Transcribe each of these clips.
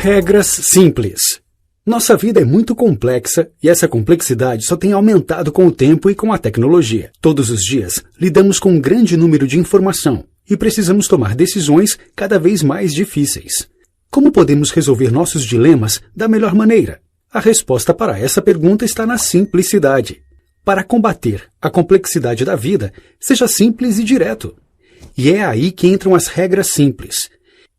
Regras simples. Nossa vida é muito complexa e essa complexidade só tem aumentado com o tempo e com a tecnologia. Todos os dias, lidamos com um grande número de informação e precisamos tomar decisões cada vez mais difíceis. Como podemos resolver nossos dilemas da melhor maneira? A resposta para essa pergunta está na simplicidade. Para combater a complexidade da vida, seja simples e direto. E é aí que entram as regras simples.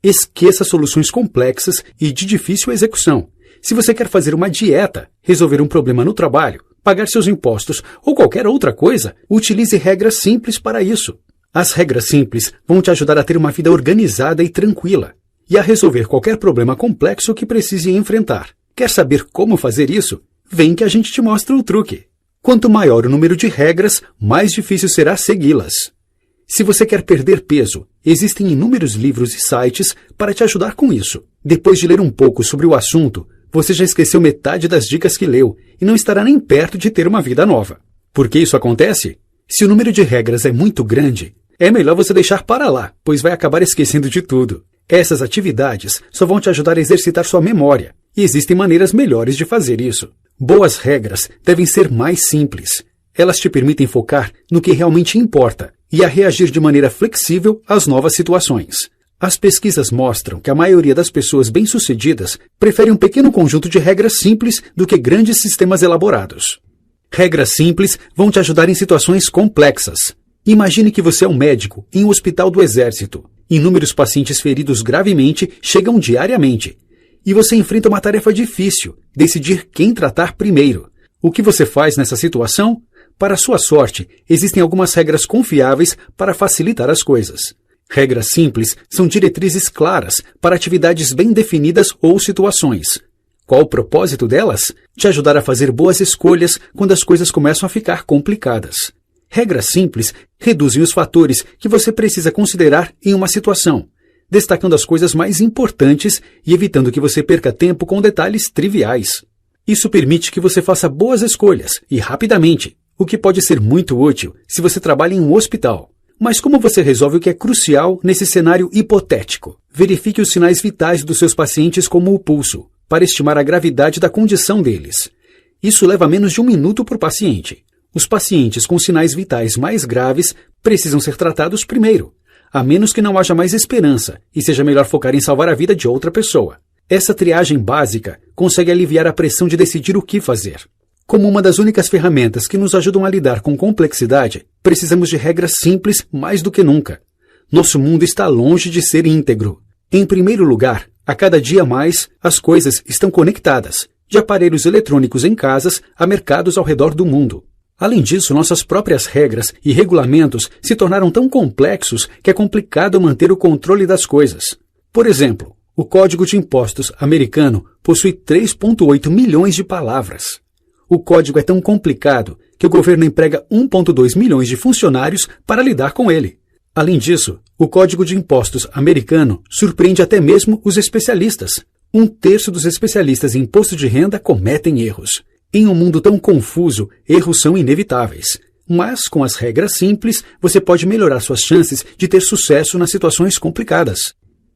Esqueça soluções complexas e de difícil execução. Se você quer fazer uma dieta, resolver um problema no trabalho, pagar seus impostos ou qualquer outra coisa, utilize regras simples para isso. As regras simples vão te ajudar a ter uma vida organizada e tranquila e a resolver qualquer problema complexo que precise enfrentar. Quer saber como fazer isso? Vem que a gente te mostra o truque. Quanto maior o número de regras, mais difícil será segui-las. Se você quer perder peso, existem inúmeros livros e sites para te ajudar com isso. Depois de ler um pouco sobre o assunto, você já esqueceu metade das dicas que leu e não estará nem perto de ter uma vida nova. Por que isso acontece? Se o número de regras é muito grande, é melhor você deixar para lá, pois vai acabar esquecendo de tudo. Essas atividades só vão te ajudar a exercitar sua memória, e existem maneiras melhores de fazer isso. Boas regras devem ser mais simples. Elas te permitem focar no que realmente importa e a reagir de maneira flexível às novas situações. As pesquisas mostram que a maioria das pessoas bem-sucedidas prefere um pequeno conjunto de regras simples do que grandes sistemas elaborados. Regras simples vão te ajudar em situações complexas. Imagine que você é um médico em um hospital do exército. Inúmeros pacientes feridos gravemente chegam diariamente. E você enfrenta uma tarefa difícil, decidir quem tratar primeiro. O que você faz nessa situação? Para sua sorte, existem algumas regras confiáveis para facilitar as coisas. Regras simples são diretrizes claras para atividades bem definidas ou situações. Qual o propósito delas? Te ajudar a fazer boas escolhas quando as coisas começam a ficar complicadas. Regras simples reduzem os fatores que você precisa considerar em uma situação, destacando as coisas mais importantes e evitando que você perca tempo com detalhes triviais. Isso permite que você faça boas escolhas e rapidamente, o que pode ser muito útil se você trabalha em um hospital. Mas como você resolve o que é crucial nesse cenário hipotético? Verifique os sinais vitais dos seus pacientes como o pulso, para estimar a gravidade da condição deles. Isso leva menos de 1 minuto por paciente. Os pacientes com sinais vitais mais graves precisam ser tratados primeiro, a menos que não haja mais esperança e seja melhor focar em salvar a vida de outra pessoa. Essa triagem básica consegue aliviar a pressão de decidir o que fazer. Como uma das únicas ferramentas que nos ajudam a lidar com complexidade, precisamos de regras simples mais do que nunca. Nosso mundo está longe de ser íntegro. Em primeiro lugar, a cada dia mais, as coisas estão conectadas, de aparelhos eletrônicos em casas a mercados ao redor do mundo. Além disso, nossas próprias regras e regulamentos se tornaram tão complexos que é complicado manter o controle das coisas. Por exemplo, o Código de Impostos americano possui 3,8 milhões de palavras. O código é tão complicado que o governo emprega 1,2 milhões de funcionários para lidar com ele. Além disso, o Código de Impostos americano surpreende até mesmo os especialistas. 1/3 dos especialistas em imposto de renda cometem erros. Em um mundo tão confuso, erros são inevitáveis. Mas, com as regras simples, você pode melhorar suas chances de ter sucesso nas situações complicadas.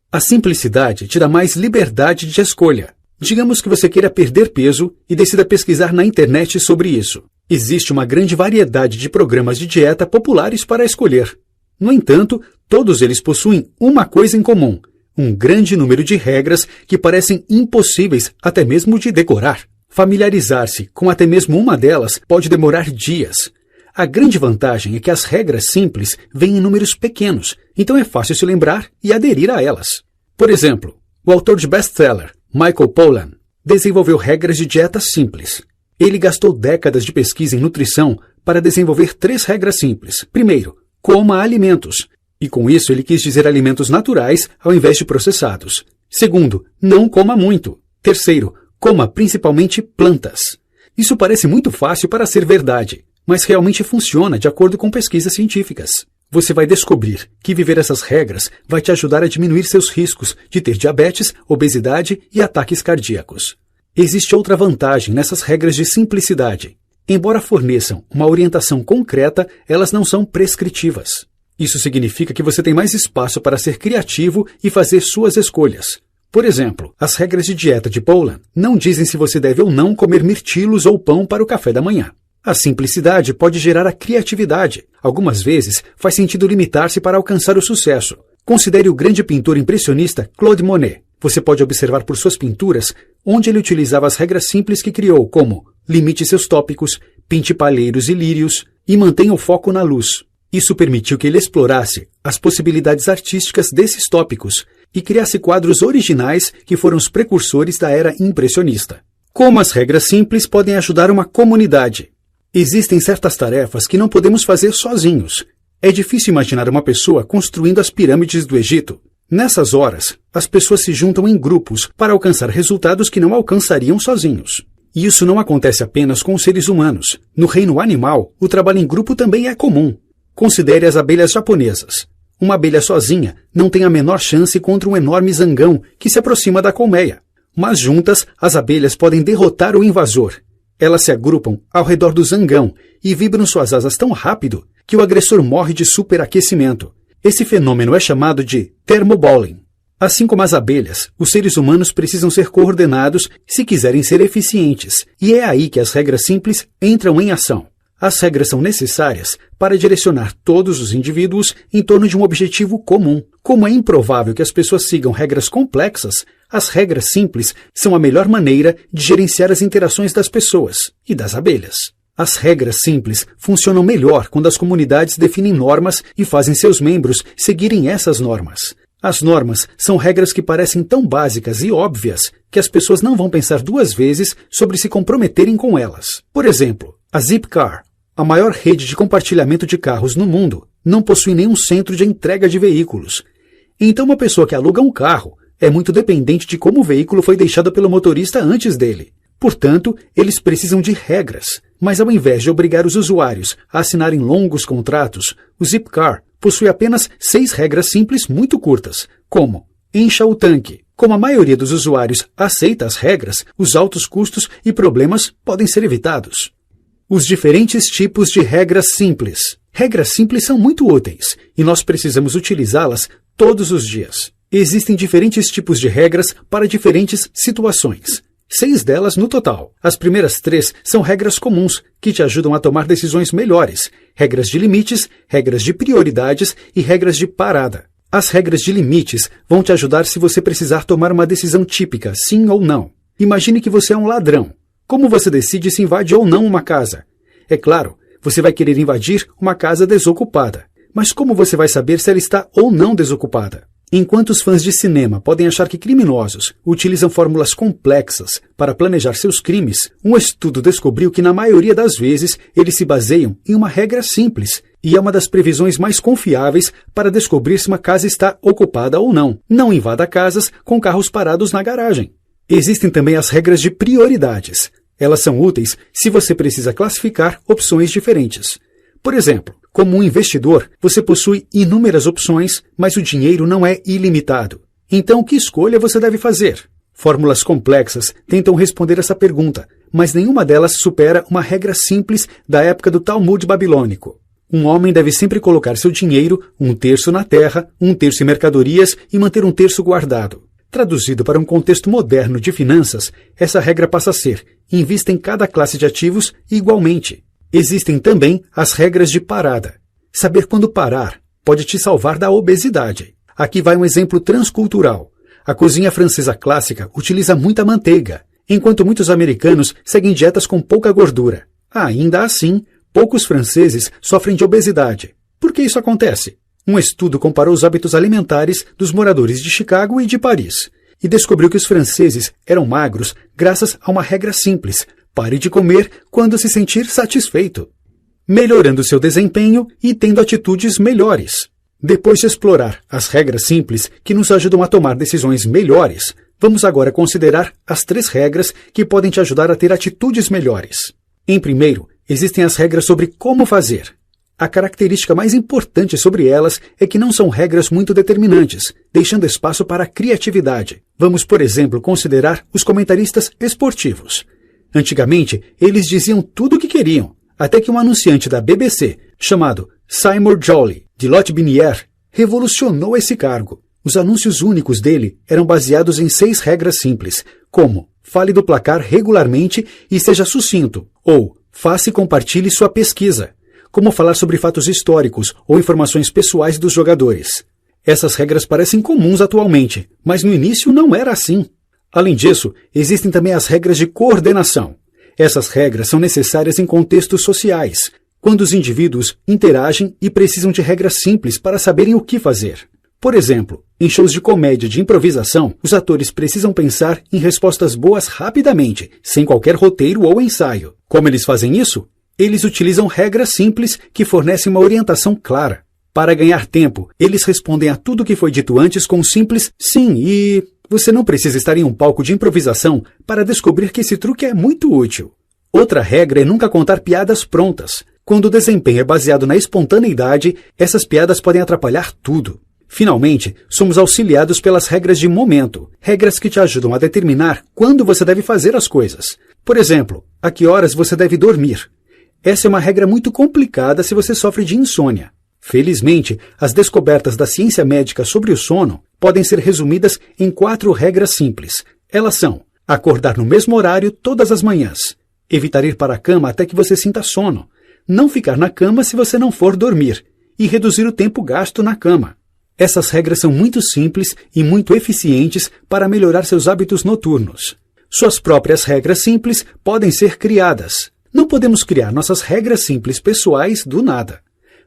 A simplicidade te dá mais liberdade de escolha. Digamos que você queira perder peso e decida pesquisar na internet sobre isso. Existe uma grande variedade de programas de dieta populares para escolher. No entanto, todos eles possuem uma coisa em comum: um grande número de regras que parecem impossíveis até mesmo de decorar. Familiarizar-se com até mesmo uma delas pode demorar dias. A grande vantagem é que as regras simples vêm em números pequenos, então é fácil se lembrar e aderir a elas. Por exemplo, o autor de best-seller, Michael Pollan, desenvolveu regras de dieta simples. Ele gastou décadas de pesquisa em nutrição para desenvolver 3 regras simples. Primeiro, coma alimentos. E com isso ele quis dizer alimentos naturais ao invés de processados. Segundo, não coma muito. Terceiro, coma principalmente plantas. Isso parece muito fácil para ser verdade, mas realmente funciona de acordo com pesquisas científicas. Você vai descobrir que viver essas regras vai te ajudar a diminuir seus riscos de ter diabetes, obesidade e ataques cardíacos. Existe outra vantagem nessas regras de simplicidade. Embora forneçam uma orientação concreta, elas não são prescritivas. Isso significa que você tem mais espaço para ser criativo e fazer suas escolhas. Por exemplo, as regras de dieta de Pollan não dizem se você deve ou não comer mirtilos ou pão para o café da manhã. A simplicidade pode gerar a criatividade. Algumas vezes, faz sentido limitar-se para alcançar o sucesso. Considere o grande pintor impressionista Claude Monet. Você pode observar por suas pinturas onde ele utilizava as regras simples que criou, como limite seus tópicos, pinte palheiros e lírios e mantenha o foco na luz. Isso permitiu que ele explorasse as possibilidades artísticas desses tópicos e criasse quadros originais que foram os precursores da era impressionista. Como as regras simples podem ajudar uma comunidade? Existem certas tarefas que não podemos fazer sozinhos. É difícil imaginar uma pessoa construindo as pirâmides do Egito. Nessas horas, as pessoas se juntam em grupos para alcançar resultados que não alcançariam sozinhos. E isso não acontece apenas com os seres humanos. No reino animal, o trabalho em grupo também é comum. Considere as abelhas japonesas. Uma abelha sozinha não tem a menor chance contra um enorme zangão que se aproxima da colmeia. Mas juntas, as abelhas podem derrotar o invasor. Elas se agrupam ao redor do zangão e vibram suas asas tão rápido que o agressor morre de superaquecimento. Esse fenômeno é chamado de thermobowling. Assim como as abelhas, os seres humanos precisam ser coordenados se quiserem ser eficientes, e é aí que as regras simples entram em ação. As regras são necessárias para direcionar todos os indivíduos em torno de um objetivo comum. Como é improvável que as pessoas sigam regras complexas, as regras simples são a melhor maneira de gerenciar as interações das pessoas e das abelhas. As regras simples funcionam melhor quando as comunidades definem normas e fazem seus membros seguirem essas normas. As normas são regras que parecem tão básicas e óbvias que as pessoas não vão pensar duas vezes sobre se comprometerem com elas. Por exemplo, a Zipcar, a maior rede de compartilhamento de carros no mundo, não possui nenhum centro de entrega de veículos. Então uma pessoa que aluga um carro é muito dependente de como o veículo foi deixado pelo motorista antes dele. Portanto, eles precisam de regras. Mas ao invés de obrigar os usuários a assinarem longos contratos, o Zipcar possui apenas 6 regras simples muito curtas, como encha o tanque. Como a maioria dos usuários aceita as regras, os altos custos e problemas podem ser evitados. Os diferentes tipos de regras simples. Regras simples são muito úteis e nós precisamos utilizá-las todos os dias. Existem diferentes tipos de regras para diferentes situações. 6 delas no total. As primeiras 3 são regras comuns, que te ajudam a tomar decisões melhores. Regras de limites, regras de prioridades e regras de parada. As regras de limites vão te ajudar se você precisar tomar uma decisão típica, sim ou não. Imagine que você é um ladrão. Como você decide se invade ou não uma casa? É claro, você vai querer invadir uma casa desocupada. Mas como você vai saber se ela está ou não desocupada? Enquanto os fãs de cinema podem achar que criminosos utilizam fórmulas complexas para planejar seus crimes, um estudo descobriu que na maioria das vezes eles se baseiam em uma regra simples e é uma das previsões mais confiáveis para descobrir se uma casa está ocupada ou não. Não invada casas com carros parados na garagem. Existem também as regras de prioridades. Elas são úteis se você precisa classificar opções diferentes. Por exemplo, como um investidor, você possui inúmeras opções, mas o dinheiro não é ilimitado. Então, que escolha você deve fazer? Fórmulas complexas tentam responder essa pergunta, mas nenhuma delas supera uma regra simples da época do Talmud babilônico. Um homem deve sempre colocar seu dinheiro, 1/3 na terra, 1/3 em mercadorias e manter 1/3 guardado. Traduzido para um contexto moderno de finanças, essa regra passa a ser: invista em cada classe de ativos igualmente. Existem também as regras de parada. Saber quando parar pode te salvar da obesidade. Aqui vai um exemplo transcultural. A cozinha francesa clássica utiliza muita manteiga, enquanto muitos americanos seguem dietas com pouca gordura. Ainda assim, poucos franceses sofrem de obesidade. Por que isso acontece? Um estudo comparou os hábitos alimentares dos moradores de Chicago e de Paris e descobriu que os franceses eram magros graças a uma regra simples: pare de comer quando se sentir satisfeito, melhorando seu desempenho e tendo atitudes melhores. Depois de explorar as regras simples que nos ajudam a tomar decisões melhores, vamos agora considerar as 3 regras que podem te ajudar a ter atitudes melhores. Em primeiro, existem as regras sobre como fazer. A característica mais importante sobre elas é que não são regras muito determinantes, deixando espaço para a criatividade. Vamos, por exemplo, considerar os comentaristas esportivos. Antigamente, eles diziam tudo o que queriam, até que um anunciante da BBC, chamado Seymour Joly, de Lotbinière, revolucionou esse cargo. Os anúncios únicos dele eram baseados em 6 regras simples, como fale do placar regularmente e seja sucinto, ou faça e compartilhe sua pesquisa, como falar sobre fatos históricos ou informações pessoais dos jogadores. Essas regras parecem comuns atualmente, mas no início não era assim. Além disso, existem também as regras de coordenação. Essas regras são necessárias em contextos sociais, quando os indivíduos interagem e precisam de regras simples para saberem o que fazer. Por exemplo, em shows de comédia de improvisação, os atores precisam pensar em respostas boas rapidamente, sem qualquer roteiro ou ensaio. Como eles fazem isso? Eles utilizam regras simples que fornecem uma orientação clara. Para ganhar tempo, eles respondem a tudo que foi dito antes com um simples sim e... Você não precisa estar em um palco de improvisação para descobrir que esse truque é muito útil. Outra regra é nunca contar piadas prontas. Quando o desempenho é baseado na espontaneidade, essas piadas podem atrapalhar tudo. Finalmente, somos auxiliados pelas regras de momento, regras que te ajudam a determinar quando você deve fazer as coisas. Por exemplo, a que horas você deve dormir. Essa é uma regra muito complicada se você sofre de insônia. Felizmente, as descobertas da ciência médica sobre o sono podem ser resumidas em 4 regras simples. Elas são: acordar no mesmo horário todas as manhãs, evitar ir para a cama até que você sinta sono, não ficar na cama se você não for dormir e reduzir o tempo gasto na cama. Essas regras são muito simples e muito eficientes para melhorar seus hábitos noturnos. Suas próprias regras simples podem ser criadas. Não podemos criar nossas regras simples pessoais do nada.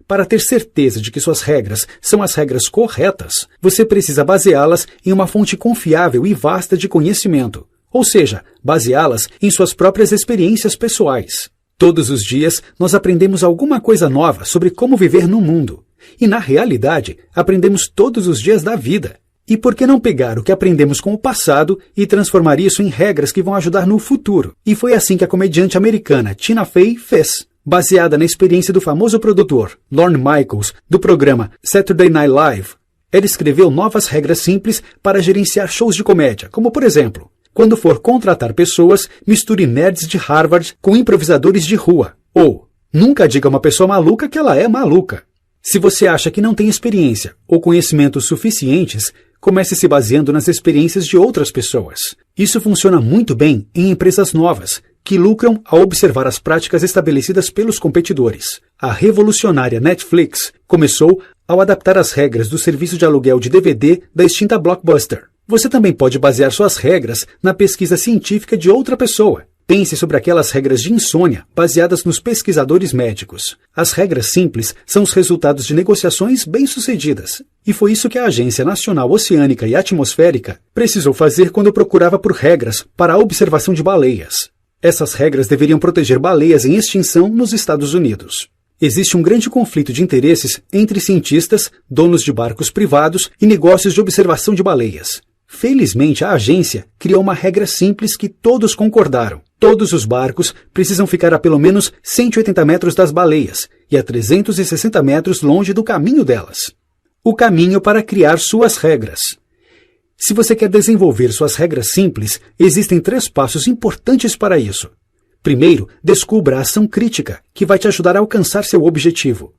Para ter certeza de que suas regras são as regras corretas, você precisa baseá-las em uma fonte confiável e vasta de conhecimento, ou seja, baseá-las em suas próprias experiências pessoais. Todos os dias, nós aprendemos alguma coisa nova sobre como viver no mundo. E, na realidade, aprendemos todos os dias da vida. E por que não pegar o que aprendemos com o passado e transformar isso em regras que vão ajudar no futuro? E foi assim que a comediante americana Tina Fey fez. Baseada na experiência do famoso produtor Lorne Michaels, do programa Saturday Night Live, ela escreveu novas regras simples para gerenciar shows de comédia, como por exemplo, quando for contratar pessoas, misture nerds de Harvard com improvisadores de rua. Ou, nunca diga a uma pessoa maluca que ela é maluca. Se você acha que não tem experiência ou conhecimentos suficientes, comece se baseando nas experiências de outras pessoas. Isso funciona muito bem em empresas novas, que lucram ao observar as práticas estabelecidas pelos competidores. A revolucionária Netflix começou ao adaptar as regras do serviço de aluguel de DVD da extinta Blockbuster. Você também pode basear suas regras na pesquisa científica de outra pessoa. Pense sobre aquelas regras de insônia baseadas nos pesquisadores médicos. As regras simples são os resultados de negociações bem-sucedidas. E foi isso que a Agência Nacional Oceânica e Atmosférica precisou fazer quando procurava por regras para a observação de baleias. Essas regras deveriam proteger baleias em extinção nos Estados Unidos. Existe um grande conflito de interesses entre cientistas, donos de barcos privados e negócios de observação de baleias. Felizmente, a agência criou uma regra simples que todos concordaram. Todos os barcos precisam ficar a pelo menos 180 metros das baleias e a 360 metros longe do caminho delas. O caminho para criar suas regras. Se você quer desenvolver suas regras simples, existem 3 passos importantes para isso. Primeiro, descubra a ação crítica, que vai te ajudar a alcançar seu objetivo.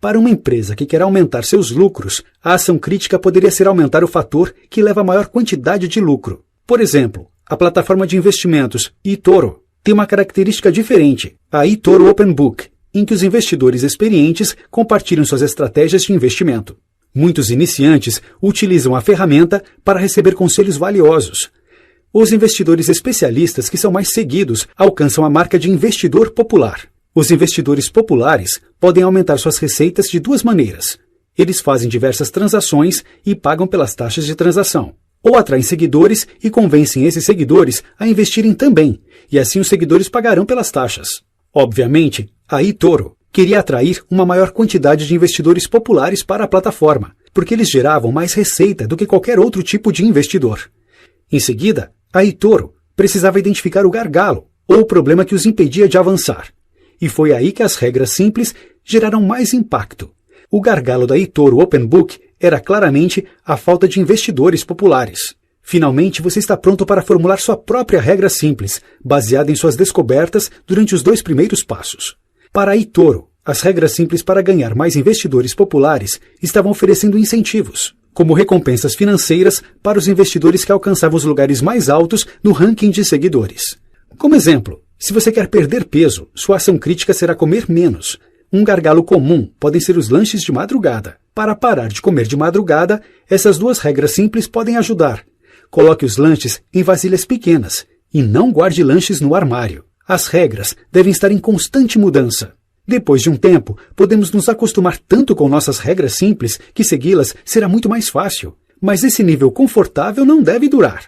Para uma empresa que quer aumentar seus lucros, a ação crítica poderia ser aumentar o fator que leva a maior quantidade de lucro. Por exemplo, a plataforma de investimentos eToro tem uma característica diferente, a eToro Open Book, em que os investidores experientes compartilham suas estratégias de investimento. Muitos iniciantes utilizam a ferramenta para receber conselhos valiosos. Os investidores especialistas que são mais seguidos alcançam a marca de investidor popular. Os investidores populares podem aumentar suas receitas de 2 maneiras. Eles fazem diversas transações e pagam pelas taxas de transação. Ou atraem seguidores e convencem esses seguidores a investirem também, e assim os seguidores pagarão pelas taxas. Obviamente, a eToro queria atrair uma maior quantidade de investidores populares para a plataforma, porque eles geravam mais receita do que qualquer outro tipo de investidor. Em seguida, a eToro precisava identificar o gargalo, ou o problema que os impedia de avançar. E foi aí que as regras simples geraram mais impacto. O gargalo da eToro Open Book era claramente a falta de investidores populares. Finalmente, você está pronto para formular sua própria regra simples, baseada em suas descobertas durante os 2 primeiros passos. Para a eToro, as regras simples para ganhar mais investidores populares estavam oferecendo incentivos. como recompensas financeiras para os investidores que alcançavam os lugares mais altos no ranking de seguidores. Como exemplo, se você quer perder peso, sua ação crítica será comer menos. Um gargalo comum podem ser os lanches de madrugada. Para parar de comer de madrugada, essas duas regras simples podem ajudar. Coloque os lanches em vasilhas pequenas e não guarde lanches no armário. As regras devem estar em constante mudança. Depois de um tempo, podemos nos acostumar tanto com nossas regras simples que segui-las será muito mais fácil. Mas esse nível confortável não deve durar.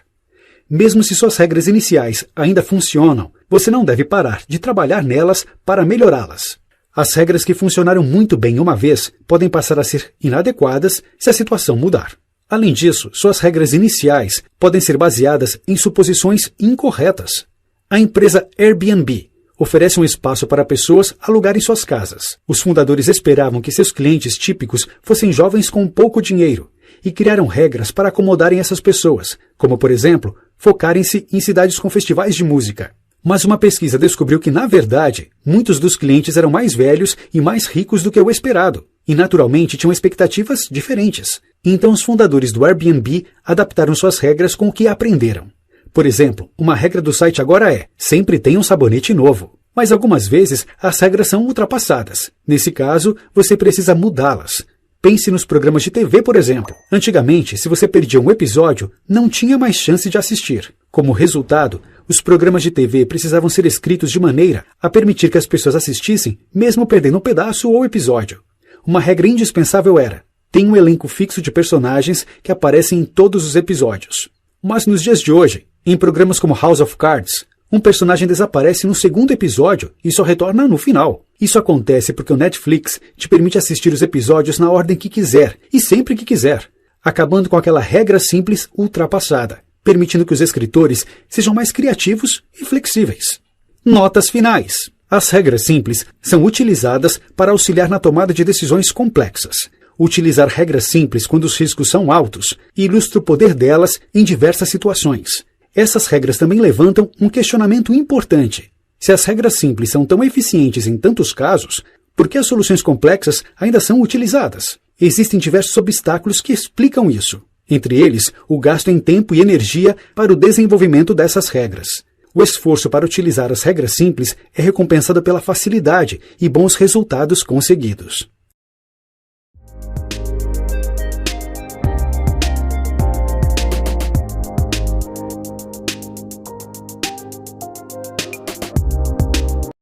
Mesmo se suas regras iniciais ainda funcionam, você não deve parar de trabalhar nelas para melhorá-las. As regras que funcionaram muito bem uma vez podem passar a ser inadequadas se a situação mudar. Além disso, suas regras iniciais podem ser baseadas em suposições incorretas. A empresa Airbnb oferece um espaço para pessoas alugarem suas casas. Os fundadores esperavam que seus clientes típicos fossem jovens com pouco dinheiro e criaram regras para acomodarem essas pessoas, como, por exemplo, focarem-se em cidades com festivais de música. Mas uma pesquisa descobriu que, na verdade, muitos dos clientes eram mais velhos e mais ricos do que o esperado, e naturalmente tinham expectativas diferentes. Então os fundadores do Airbnb adaptaram suas regras com o que aprenderam. Por exemplo, uma regra do site agora é: sempre tenha um sabonete novo. Mas algumas vezes as regras são ultrapassadas. Nesse caso, você precisa mudá-las. Pense nos programas de TV, por exemplo. Antigamente, se você perdia um episódio, não tinha mais chance de assistir. Como resultado, os programas de TV precisavam ser escritos de maneira a permitir que as pessoas assistissem, mesmo perdendo um pedaço ou episódio. Uma regra indispensável era: tem um elenco fixo de personagens que aparecem em todos os episódios. Mas nos dias de hoje, em programas como House of Cards, um personagem desaparece no segundo episódio e só retorna no final. Isso acontece porque o Netflix te permite assistir os episódios na ordem que quiser e sempre que quiser, acabando com aquela regra simples ultrapassada, permitindo que os escritores sejam mais criativos e flexíveis. Notas finais. As regras simples são utilizadas para auxiliar na tomada de decisões complexas. Utilizar regras simples quando os riscos são altos ilustra o poder delas em diversas situações. Essas regras também levantam um questionamento importante. Se as regras simples são tão eficientes em tantos casos, por que as soluções complexas ainda são utilizadas? Existem diversos obstáculos que explicam isso. Entre eles, o gasto em tempo e energia para o desenvolvimento dessas regras. O esforço para utilizar as regras simples é recompensado pela facilidade e bons resultados conseguidos.